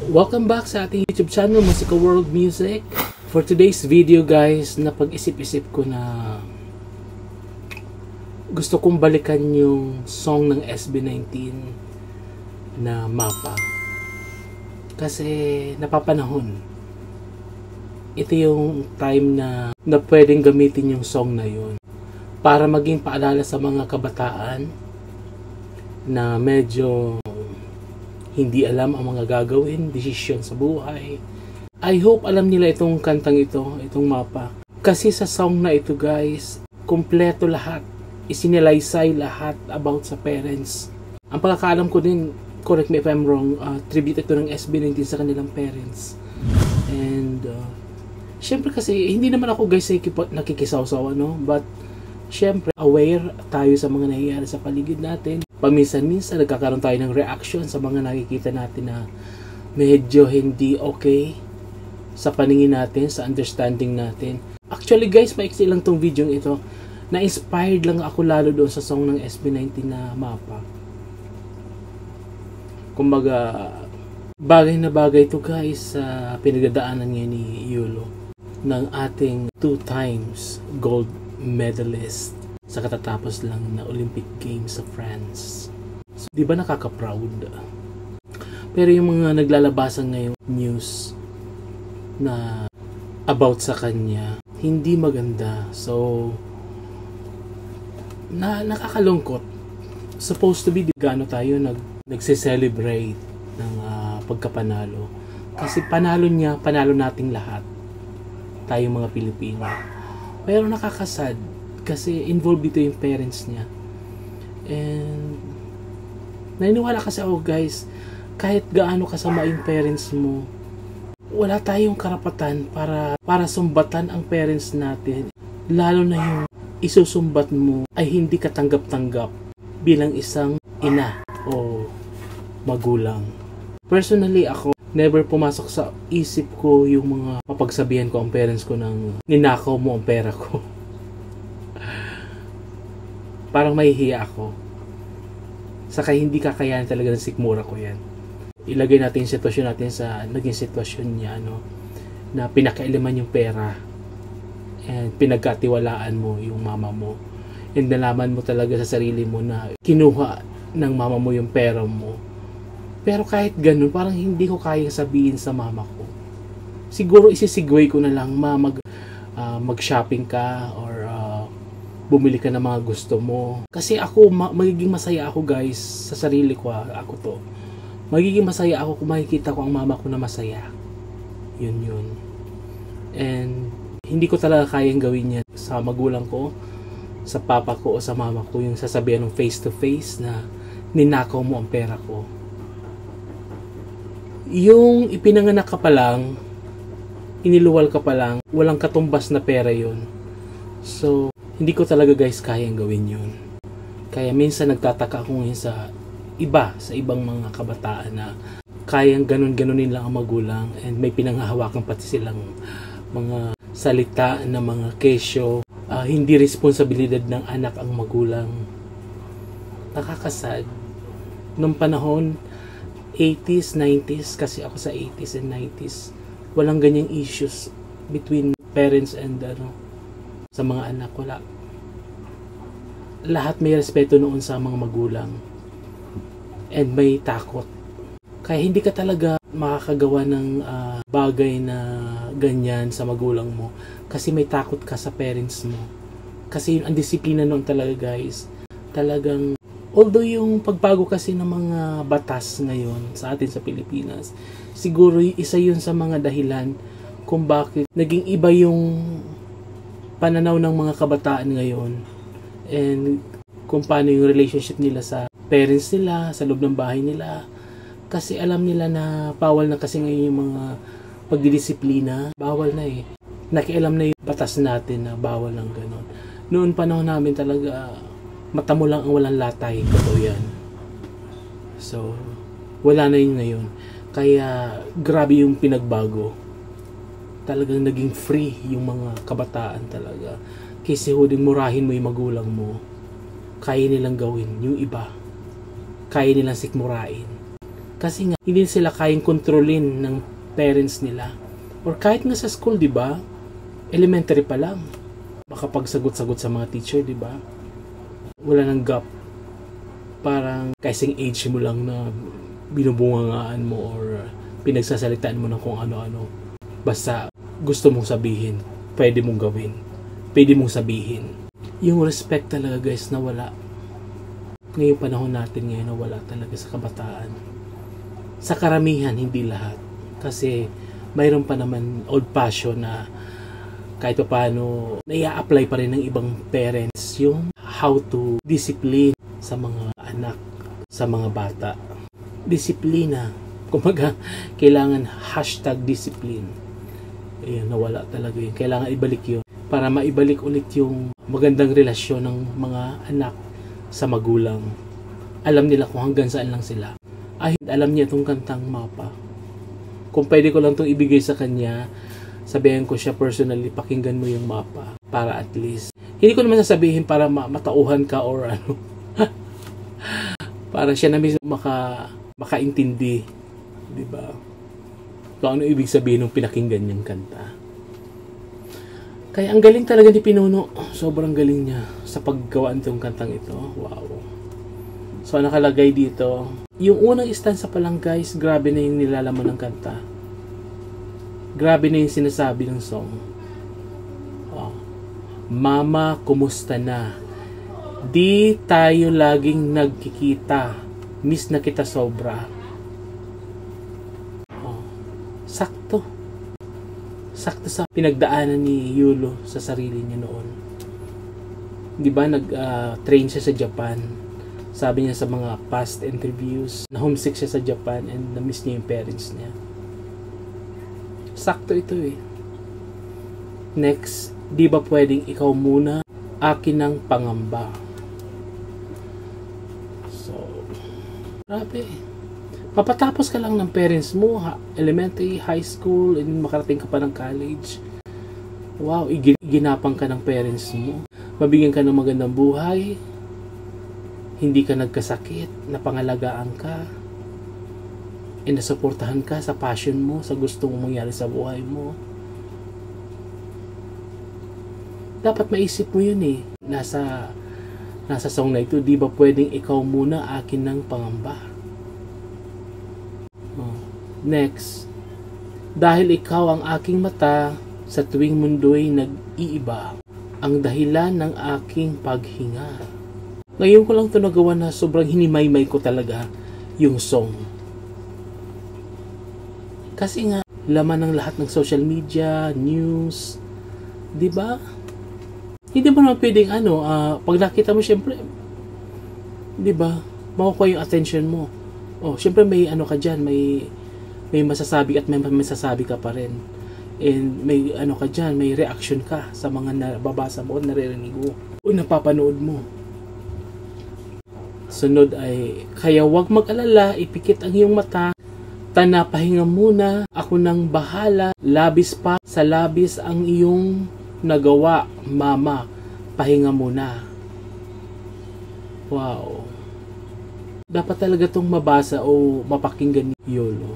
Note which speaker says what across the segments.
Speaker 1: Welcome back sa ating YouTube channel, Musical World Music. For today's video guys, napag-isip-isip ko na gusto kong balikan yung song ng SB19 na Mapa. Kasi napapanahon. Ito yung time na pwedeng gamitin yung song na yun para maging paalala sa mga kabataan na medyo hindi alam ang mga gagawin, desisyon sa buhay. I hope alam nila itong kantang ito, itong Mapa. Kasi sa song na ito guys, kumpleto lahat. Isinalaysay lahat about sa parents. Ang pagkakaalam ko din, correct me if I'm wrong, tribute ito ng SB19 sa kanilang parents. And syempre kasi, hindi naman ako guys nakikisaw-saw, no? But syempre, aware tayo sa mga nangyayari sa paligid natin. Paminsan-minsan, nagkakaroon tayo ng reaction sa mga nakikita natin na medyo hindi okay sa paningin natin, sa understanding natin. Actually guys, maiksi lang tong video ito. Na-inspired lang ako lalo doon sa song ng SB19 na Mapa. Kumbaga, bagay na bagay to guys sa pinagdadaanan niya ni Yulo, ng ating 2 times gold medalist sa katatapos lang na Olympic Games sa France. So, di ba nakaka-proud? Pero yung mga naglalabasan ngayong news na about sa kanya, hindi maganda. So, nakakalungkot. Supposed to be, gaano tayo nagse-celebrate ng pagkapanalo. Kasi panalo niya, panalo nating lahat. Tayong mga Pilipino. Pero nakakasad kasi involved dito yung parents niya. And naniniwala kasi ako guys, kahit gaano kasama yung parents mo, wala tayong karapatan para sumbatan ang parents natin. Lalo na yung isusumbat mo ay hindi katanggap-tanggap bilang isang ina o magulang. Personally ako, never pumasok sa isip ko yung mga mapagsabihan ko ang parents ko ng ninakaw mo ang pera ko. Parang mahihiya ako. Saka hindi kakayanin talaga ng sikmura ko yan. Ilagay natin yung sitwasyon natin sa naging sitwasyon niya, na pinakailaman yung pera and pinagkatiwalaan mo yung mama mo. And nalaman mo talaga sa sarili mo na kinuha ng mama mo yung pera mo. Pero kahit ganun, parang hindi ko kaya sabihin sa mama ko. Siguro isisigway ko na lang, mag-shopping ka or bumili ka ng mga gusto mo. Kasi ako, magiging masaya ako guys sa sarili ko. Ako to. Magiging masaya ako kung makikita ko ang mama ko na masaya. Yun. And hindi ko talaga kayang gawin yan sa magulang ko, sa papa ko o sa mama ko, yung sasabihan ng face to face na ninakaw mo ang pera ko. Yung ipinanganak ka pa lang, iniluwal ka pa lang, walang katumbas na pera yun. So, hindi ko talaga guys kayang gawin yun. Kaya minsan nagtataka ako ngayon sa ibang mga kabataan na kayang ganun-ganunin lang ang magulang and may pinanghahawakan pati silang mga salita na mga kesyo. Hindi responsibilidad ng anak ang magulang. Nakakasad. Nung panahon, 80s, 90s, kasi ako sa 80s and 90s, walang ganyang issues between parents and sa mga anak. Wala. Lahat may respeto noon sa mga magulang and may takot. Kaya hindi ka talaga makakagawa ng bagay na ganyan sa magulang mo kasi may takot ka sa parents mo. Kasi ang disiplina noon talaga guys, talagang although yung pagbago kasi ng mga batas ngayon sa atin sa Pilipinas, siguro isa yun sa mga dahilan kung bakit naging iba yung pananaw ng mga kabataan ngayon and kung paano yung relationship nila sa parents nila, sa loob ng bahay nila. Kasi alam nila na bawal na kasi ngayon yung mga pagdidisiplina. Bawal na eh. Nakialam na yung batas natin na bawal ng ganon. Noon panahon namin talaga, mata mo lang ang walang latay. Totoo yan. So, wala na yun ngayon. Kaya, grabe yung pinagbago. Talagang naging free yung mga kabataan talaga. Kasi huding murahin mo yung magulang mo, kaya nilang gawin yung iba. Kaya nilang sikmurain. Kasi nga, hindi sila kayang kontrolin ng parents nila. Or kahit nga sa school, di ba? Elementary pa lang. Makapagsagot-sagot sa mga teacher, di ba? Wala nang gap. Parang kasing age mo lang na binubungangaan mo or pinagsasalitaan mo ng kung ano-ano. Basta gusto mong sabihin, pwede mong gawin. Pwede mong sabihin. Yung respect talaga guys na wala. Ngayong panahon natin ngayon na wala talaga sa kabataan. Sa karamihan, hindi lahat. Kasi mayroon pa naman old fashion na kahit pa paano nai-apply pa rin ng ibang parents yung how to discipline sa mga anak, sa mga bata. Disiplina. Kumaga, kailangan #discipline. Ayun, nawala talaga yun. Kailangan ibalik yun para maibalik ulit yung magandang relasyon ng mga anak sa magulang. Alam nila kung hanggang saan lang sila. Ay, alam niya itong kantang Mapa. Kung pwede ko lang itong ibigay sa kanya, sabihin ko siya personally, pakinggan mo yung Mapa. Para at least. Hindi ko naman sasabihin para matauhan ka or ano. Para siya na mismo makaintindi. Diba? Kung ano ibig sabihin ng pinakinggan niyang kanta. Kaya ang galing talaga ni Pinuno. Sobrang galing niya sa paggawa nitong kantang ito. Wow. So nakalagay dito, yung unang stanza pa lang guys, grabe na yung nilalaman ng kanta. Grabe na yung sinasabi ng song. Oh. Mama, kumusta na? Di tayo laging nagkikita. Miss na kita sobra. Oh. Sakto. Sakto sa pinagdaanan ni Yulo sa sarili niya noon. Di ba nag-train siya sa Japan. Sabi niya sa mga past interviews na homesick siya sa Japan and na-miss niya yung parents niya. Sakto ito eh. Next, di ba pwedeng ikaw muna, akin ng pangamba. So, grabe. Papatapos ka lang ng parents mo, elementary, high school, and makarating ka pa ng college. Wow, iginapang ka ng parents mo. Mabigyan ka ng magandang buhay. Hindi ka nagkasakit, napangalagaan ka, and nasuportahan ka sa passion mo, sa gusto mong mangyari sa buhay mo. Dapat maisip mo yun eh. Nasa song na ito, di ba pwedeng ikaw muna, akin ng pangamba. Oh. Next, dahil ikaw ang aking mata, sa tuwing mundo'y nag-iiba, ang dahilan ng aking paghinga. Ngayon ko lang ito nagawa na sobrang hinimaymay ko talaga yung song. Kasi nga, laman ng lahat ng social media, news, di ba? Hindi mo naman pwedeng pag nakita mo syempre, di ba? Makukuha yung attention mo. Oh, syempre may ka dyan, may masasabi at may masasabi ka pa rin. And may ka dyan, may reaction ka sa mga nababasa mo o naririnig mo o napapanood mo. Sunod ay, kaya wag mag-alala, ipikit ang iyong mata, pahinga muna, ako nang bahala, labis pa sa labis ang iyong nagawa, mama, pahinga muna. Wow. Dapat talaga itong mabasa o mapakinggan ni Yolo.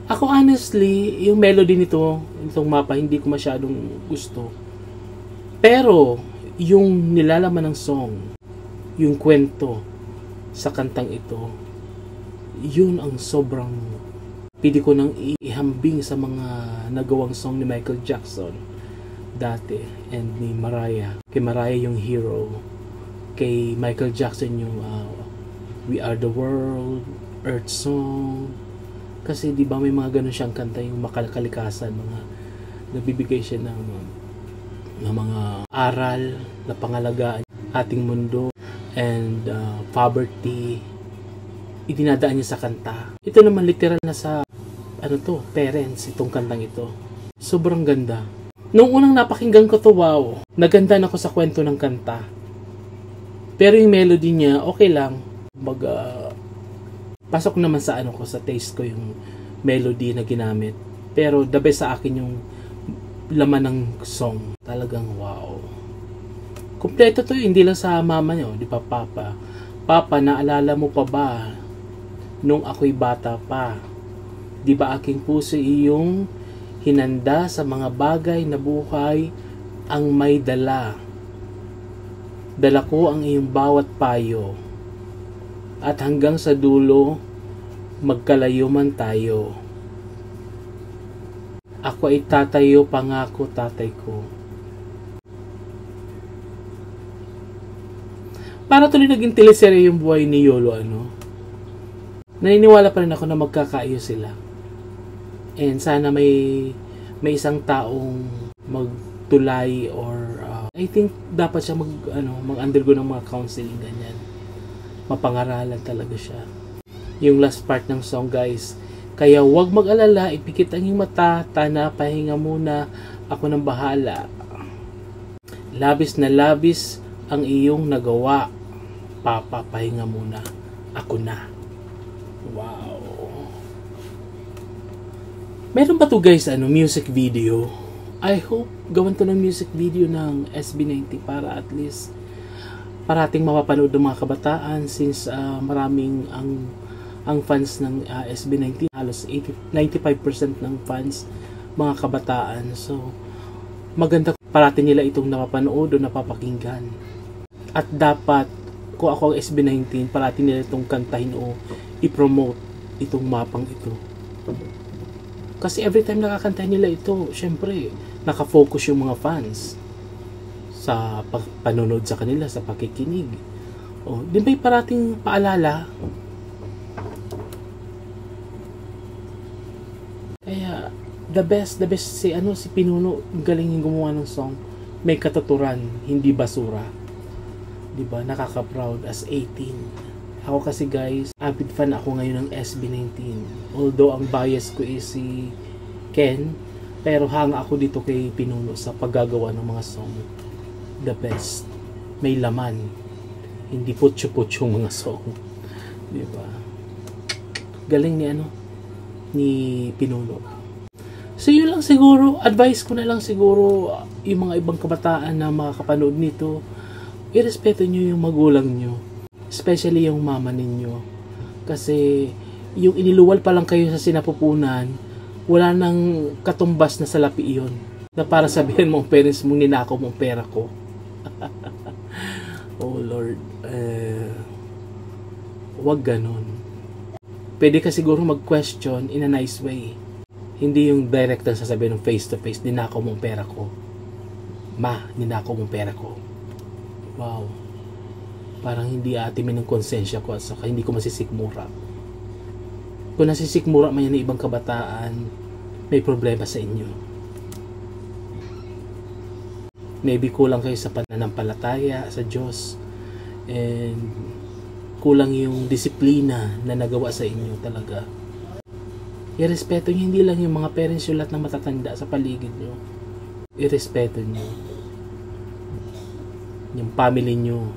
Speaker 1: Ako honestly, yung melody itong Mapa, hindi ko masyadong gusto. Pero, yung nilalaman ng song, yung kwento sa kantang ito, yun ang sobrang pwede ko nang ihambing sa mga nagawang song ni Michael Jackson dati and ni Mariah. Kay Mariah yung Hero, kay Michael Jackson yung We Are The World, Earth Song. Kasi di ba may mga ganun siyang kanta, yung makalikasan, mga nagbibigay siya ng mga aral na pangalagaan ating mundo and poverty, idinadaan niya sa kanta. Ito naman literal na sa parents, itong kantang ito. Sobrang ganda. Nung unang napakinggan ko to, wow, naganda na ako sa kwento ng kanta. Pero yung melody niya, okay lang. Pasok naman sa sa taste ko yung melody na ginamit. Pero the best sa akin yung laman ng song. Talagang wow. Kompleto to, hindi lang sa mama niyo, di ba Papa? Papa, naalala mo pa ba nung ako'y bata pa. Di ba aking puso iyong hinanda sa mga bagay na buhay ang may dala. Dala ko ang iyong bawat payo. At hanggang sa dulo, magkalayo man tayo. Ako ay tatayo, pangako tatay ko. Para tuloy naging teleserye yung buhay ni Yolo, naniniwala pa rin ako na magkakaayos sila. And sana may isang taong magtulay or I think dapat siya mag-undergo ng mga counseling ganyan. Mapangaralan talaga siya. Yung last part ng song, guys. Kaya wag mag-alala, ipikit ang iyong mata, tana, pahinga muna, ako nang bahala. Labis na labis ang iyong nagawa. Papa, pahinga muna. Ako na. Wow. Meron ba to, guys, music video? I hope gawan to ng music video ng SB90 para at least parating mapapanood ng mga kabataan since maraming ang fans ng SB90. Halos 95% ng fans mga kabataan. So, maganda parating nila itong napapanood o napapakinggan. At dapat, kung ako ang SB19, parating nila itong kantahin o i-promote itong mapang ito. Kasi every time nakakantahin nila ito, syempre, nakafocus yung mga fans sa panonood sa kanila, sa pakikinig. O, di ba'y parating paalala? Kaya, the best si Pinuno, galing yung gumawa ng song. May katuturan, hindi basura. Diba? Nakaka-proud as 18. Ako kasi, guys, avid fan ako ngayon ng SB19. Although ang bias ko is si Ken, pero hanga ako dito kay Pinuno sa paggagawa ng mga song. The best. May laman. Hindi putyo-putyo mga song. Diba? Galing ni Pinuno. So yun lang siguro, advice ko na lang siguro yung mga ibang kabataan na makakapanood nito, irespeto nyo yung magulang nyo, especially yung mama ninyo. Kasi yung iniluwal pa lang kayo sa sinapupunan, wala nang katumbas na salapi iyon na para sabihin mo, parents mo, ninakaw mo pera ko. Oh Lord, wag ganon. Pwede ka siguro mag-question in a nice way. Hindi yung direct na sasabihin ng face to face, ninakaw mo pera ko. Ma, ninakaw mo pera ko. Wow. Parang hindi atimin ng konsensya ko at saka hindi ko masisikmura. Kung nasisikmura man yan ng ibang kabataan, may problema sa inyo. Maybe kulang kayo sa pananampalataya sa Diyos and kulang yung disiplina na nagawa sa inyo talaga. Irespeto nyo, hindi lang yung mga parents yung lahat ng matatanda sa paligid nyo. Irespeto nyo yung family nyo,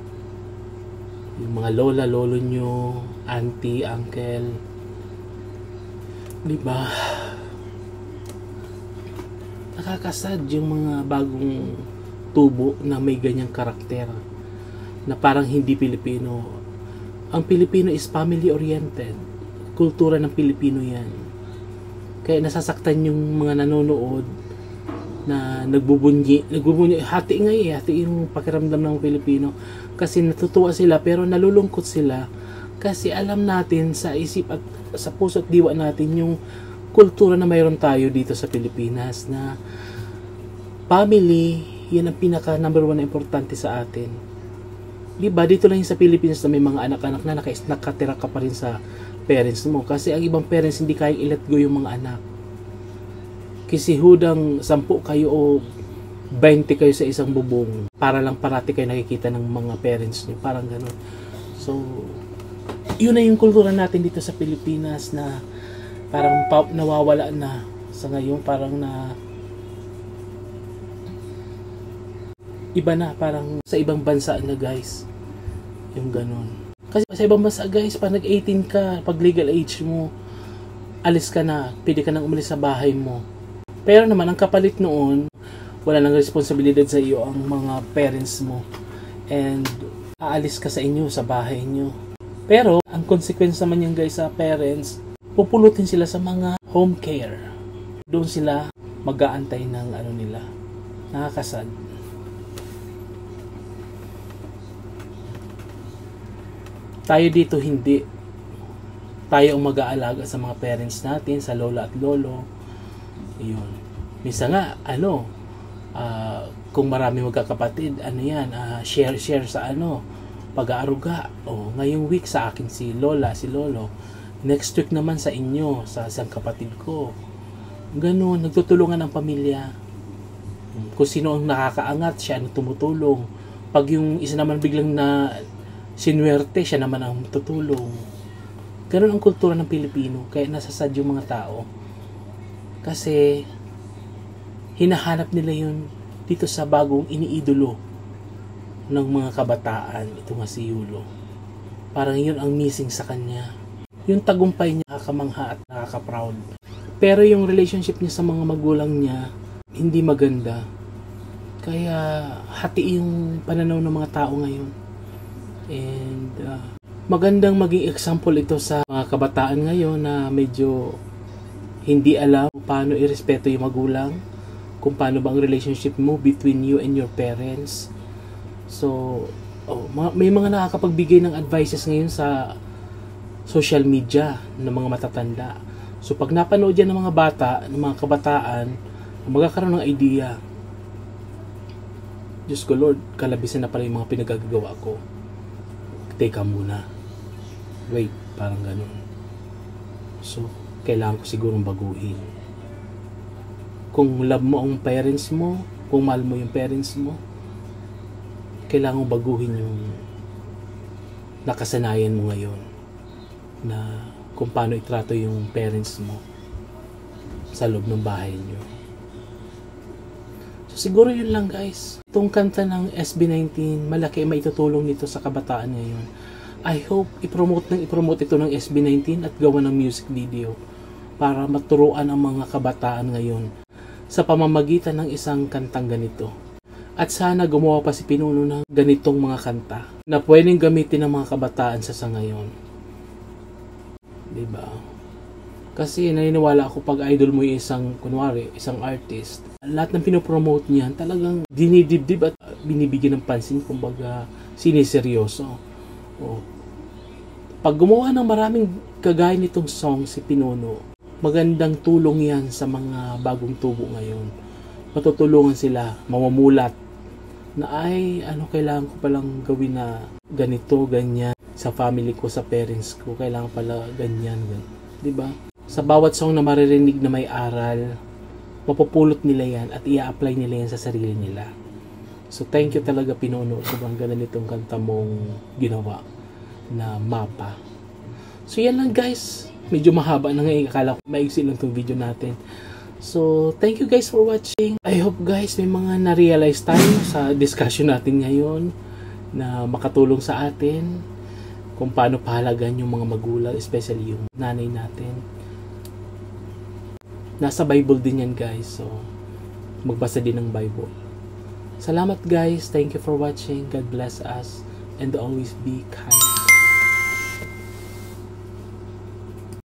Speaker 1: yung mga lola, lolo nyo, auntie, uncle. Diba? Nakakasad yung mga bagong tubo na may ganyang karakter na parang hindi Pilipino. Ang Pilipino is family oriented. Kultura ng Pilipino yan. Kaya nasasaktan yung mga nanonood na nagbubunyi, hati yung pakiramdam ng Pilipino kasi natutuwa sila pero nalulungkot sila kasi alam natin sa isip at sa puso at diwa natin yung kultura na mayroon tayo dito sa Pilipinas na family, yan ang pinaka number 1 na importante sa atin. Diba? Dito lang yung sa Pilipinas na may mga anak-anak na nakatira ka pa rin sa parents mo kasi ang ibang parents hindi kayang i-let go yung mga anak. Kasi hudang 10 kayo o 20 kayo sa isang bubong para lang parati kayo nakikita ng mga parents niyo. Parang gano'n. So, yun na yung kultura natin dito sa Pilipinas na parang nawawala na sa ngayon. Parang na iba na. Parang sa ibang bansa na, guys. Yung gano'n. Kasi sa ibang bansa, guys, pag nag-18 ka, pag legal age mo, alis ka na. Pwede ka nang umalis sa bahay mo. Pero naman, ang kapalit noon, wala nang responsibilidad sa iyo ang mga parents mo. And aalis ka sa inyo, sa bahay nyo. Pero, ang consequence naman yan guys sa parents, pupulutin sila sa mga home care. Doon sila mag-aantay ng ano nila. Nakakasad. Tayo dito hindi. Tayo ang mag-aalaga sa mga parents natin, sa lola at lolo. Yun. Minsan nga, kung marami magkakapatid, share sa pag-aaruga. Ngayong week sa akin si lola, si lolo. Next week naman sa inyo, sa isang kapatid ko. Ganun, nagtutulungan ang pamilya. Kung sino ang nakakaangat, siya ang tumutulong. Pag yung isa naman biglang na sinuwerte, siya naman ang tutulong. Ganun ang kultura ng Pilipino. Kaya nasasad yung mga tao. Kasi hinahanap nila yun dito sa bagong iniidolo ng mga kabataan. Ito nga si Yulo. Parang yun ang missing sa kanya. Yung tagumpay niya, nakakamangha at nakaka-proud. Pero yung relationship niya sa mga magulang niya, hindi maganda. Kaya hati yung pananaw ng mga tao ngayon. And magandang maging example ito sa mga kabataan ngayon na medyo hindi alam kung paano irespeto yung magulang, kung paano ba ang relationship mo between you and your parents. So, may mga nakakapagbigay ng advices ngayon sa social media ng mga matatanda. So, pag napanood yan ng mga bata, ng mga kabataan, magkakaroon ng idea. Diyos ko Lord, kalabisan na pala yung mga pinagagawa ko. Teka muna. Wait, parang ganun. So, kailangan ko sigurong baguhin. Kung love mo ang parents mo, kung mahal mo yung parents mo, kailangan mo baguhin yung nakasanayan mo ngayon na kung paano itrato yung parents mo sa loob ng bahay nyo. So, siguro yun lang guys. Itong kanta ng SB19, malaki may itutulong nito sa kabataan ngayon. I hope ipromote ito ng SB19 at gawa ng music video para maturuan ang mga kabataan ngayon sa pamamagitan ng isang kantang ganito. At sana gumawa pa si Pinuno ng ganitong mga kanta na pwedeng gamitin ng mga kabataan sa ngayon. Diba? Kasi naniniwala ako pag idol mo yung isang artist, lahat ng pinopromote niyan talagang dinidibdib at binibigyan ng pansin, kumbaga siniseryoso. Pag gumawa ng maraming kagaya nitong song si Pinuno, magandang tulong yan sa mga bagong tubo ngayon. Matutulungan sila, mamamulat na kailangan ko palang gawin na ganito, ganyan sa family ko, sa parents ko, kailangan pala ganyan. Diba? Sa bawat song na maririnig na may aral, mapupulot nila yan at i-apply nila yan sa sarili nila. So thank you talaga Pinuno, sobrang ganda nitong kanta mong ginawa na Mapa. So yan lang guys, medyo mahaba na ngayon, akala ko maigsi lang itong video natin. So thank you guys for watching. I hope guys may mga na-realize tayo sa discussion natin ngayon na makatulong sa atin kung paano pahalagan yung mga magulang, especially yung nanay natin. Nasa Bible din yan guys, so magbasa din ng Bible. Salamat guys, thank you for watching. God bless us and always be kind.